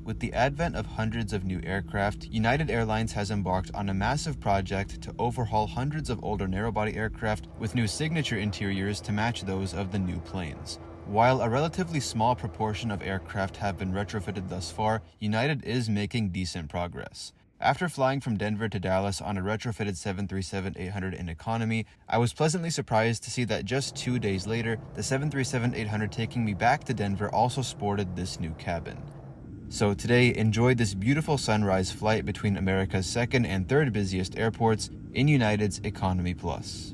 With the advent of hundreds of new aircraft, United Airlines has embarked on a massive project to overhaul hundreds of older narrow-body aircraft with new signature interiors to match those of the new planes. While a relatively small proportion of aircraft have been retrofitted thus far, United is making decent progress. After flying from Denver to Dallas on a retrofitted 737-800 in economy, I was pleasantly surprised to see that just 2 days later, the 737-800 taking me back to Denver also sported this new cabin. So today, enjoy this beautiful sunrise flight between America's second and third busiest airports in United's Economy Plus.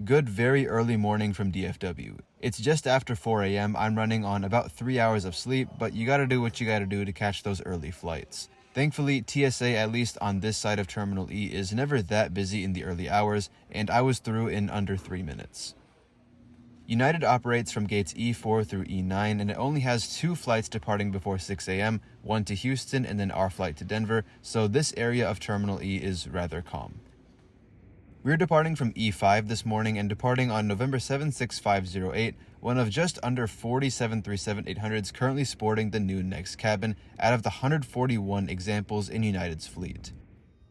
Good very early morning from DFW. It's just after 4 a.m. I'm running on about 3 hours of sleep, but you gotta do what you gotta do to catch those early flights. Thankfully, TSA, at least on this side of Terminal E, is never that busy in the early hours, and I was through in under 3 minutes. United operates from gates E4 through E9, and it only has 2 flights departing before 6 a.m., one to Houston and then our flight to Denver, so this area of Terminal E is rather calm. We're departing from E5 this morning and departing on November 76508, one of just under 40 737-800s currently sporting the new Next cabin out of the 141 examples in United's fleet.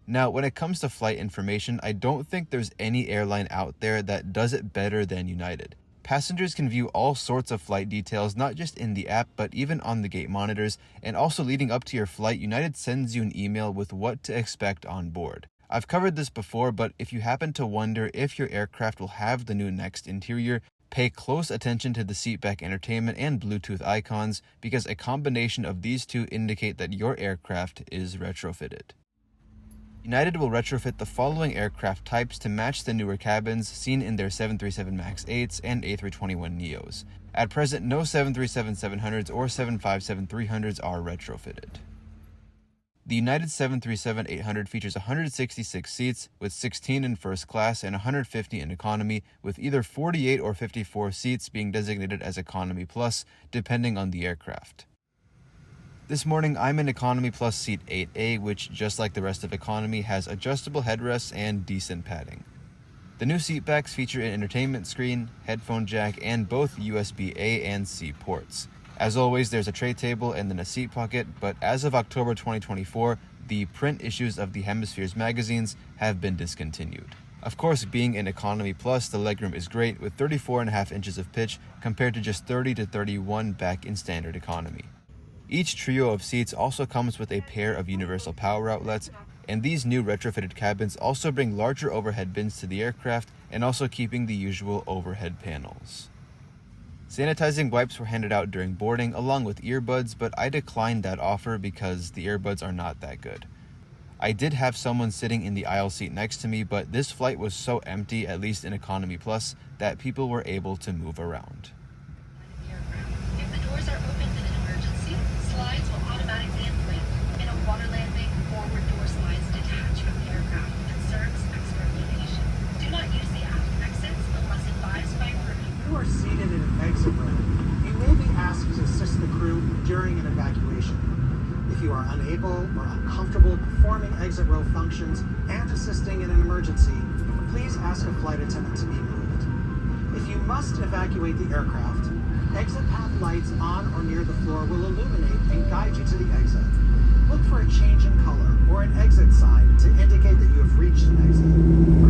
Now, when it comes to flight information, I don't think there's any airline out there that does it better than United. Passengers can view all sorts of flight details, not just in the app, but even on the gate monitors, and also leading up to your flight, United sends you an email with what to expect on board. I've covered this before, but if you happen to wonder if your aircraft will have the new Next interior, pay close attention to the seatback entertainment and Bluetooth icons, because a combination of these two indicate that your aircraft is retrofitted. United will retrofit the following aircraft types to match the newer cabins seen in their 737 MAX 8s and A321neos. At present, no 737-700s or 757-300s are retrofitted. The United 737-800 features 166 seats, with 16 in first class and 150 in economy, with either 48 or 54 seats being designated as Economy Plus, depending on the aircraft. This morning, I'm in Economy Plus Seat 8A, which, just like the rest of economy, has adjustable headrests and decent padding. The new seatbacks feature an entertainment screen, headphone jack, and both USB-A and C ports. As always, there's a tray table and then a seat pocket, but as of October 2024, the print issues of the Hemispheres magazines have been discontinued. Of course, being in Economy Plus, the legroom is great, with 34.5 inches of pitch compared to just 30 to 31 back in standard economy. Each trio of seats also comes with a pair of universal power outlets, and these new retrofitted cabins also bring larger overhead bins to the aircraft and also keeping the usual overhead panels. Sanitizing wipes were handed out during boarding along with earbuds, but I declined that offer because the earbuds are not that good. I did have someone sitting in the aisle seat next to me, but this flight was so empty, at least in Economy Plus, that people were able to move around. If the doors are opened in an emergency, slides will automatically inflate. In a water landing, forward door slides detach from the aircraft. Concerns expert location. Do not use the aft exits unless advised by crew. You are seated in an exit row. You may be asked to assist the crew during an evacuation. If you are unable or uncomfortable performing exit row functions and assisting in an emergency, please ask a flight attendant to be moved. If you must evacuate the aircraft, exit path lights on or near the floor will illuminate and guide you to the exit. Look for a change in color or an exit sign to indicate that you have reached an exit. For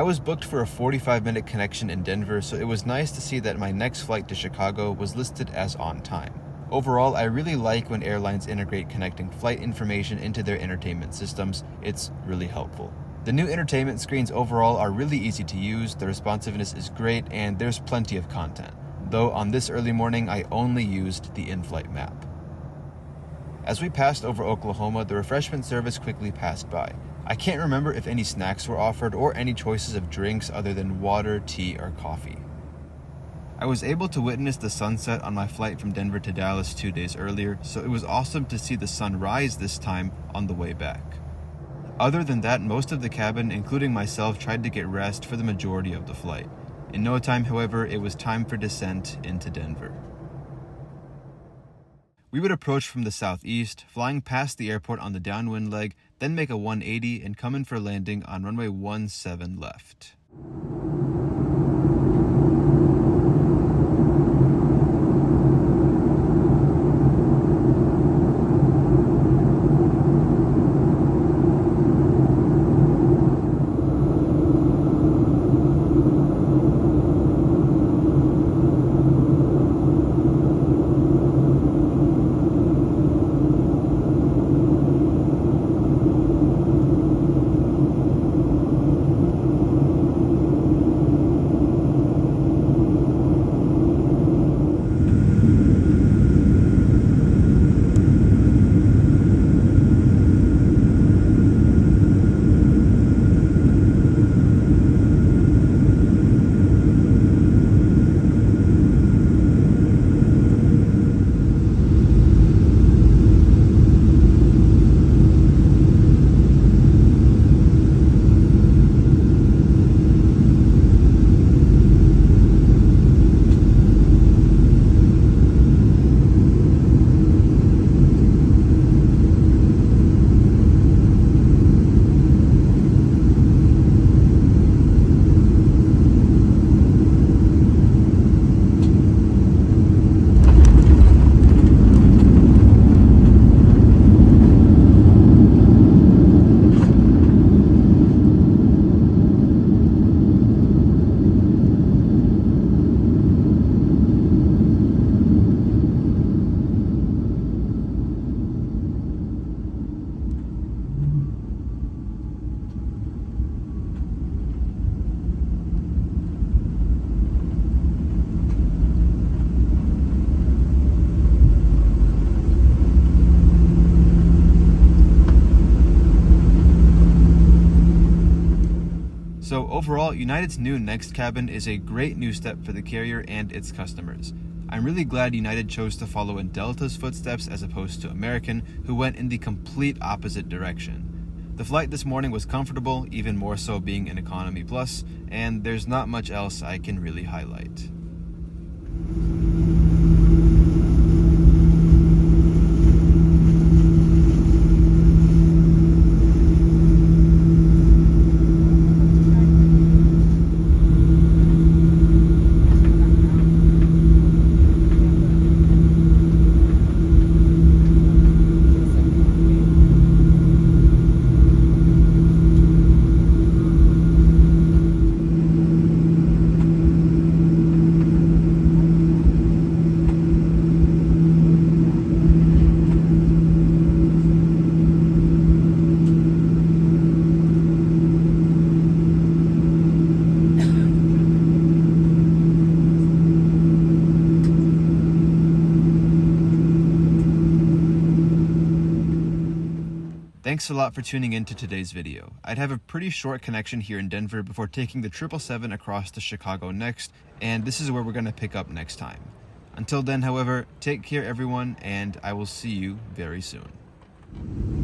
was booked for a 45-minute connection in Denver, so it was nice to see that my next flight to Chicago was listed as on time. Overall, I really like when airlines integrate connecting flight information into their entertainment systems. It's really helpful. The new entertainment screens overall are really easy to use, the responsiveness is great, and there's plenty of content. Though on this early morning, I only used the in-flight map. As we passed over Oklahoma, the refreshment service quickly passed by. I can't remember if any snacks were offered or any choices of drinks other than water, tea, or coffee. I was able to witness the sunset on my flight from Denver to Dallas 2 days earlier, so it was awesome to see the sun rise this time on the way back. Other than that, most of the cabin, including myself, tried to get rest for the majority of the flight. In no time, however, it was time for descent into Denver. We would approach from the southeast, flying past the airport on the downwind leg, then make a 180 and come in for landing on runway 17 left. So overall, United's new Next cabin is a great new step for the carrier and its customers. I'm really glad United chose to follow in Delta's footsteps as opposed to American, who went in the complete opposite direction. The flight this morning was comfortable, even more so being an economy plus, and there's not much else I can really highlight. Thanks a lot for tuning in to today's video. I'd have a pretty short connection here in Denver before taking the 777 across to Chicago next, and this is where we're going to pick up next time. Until then, however, take care everyone, and I will see you very soon.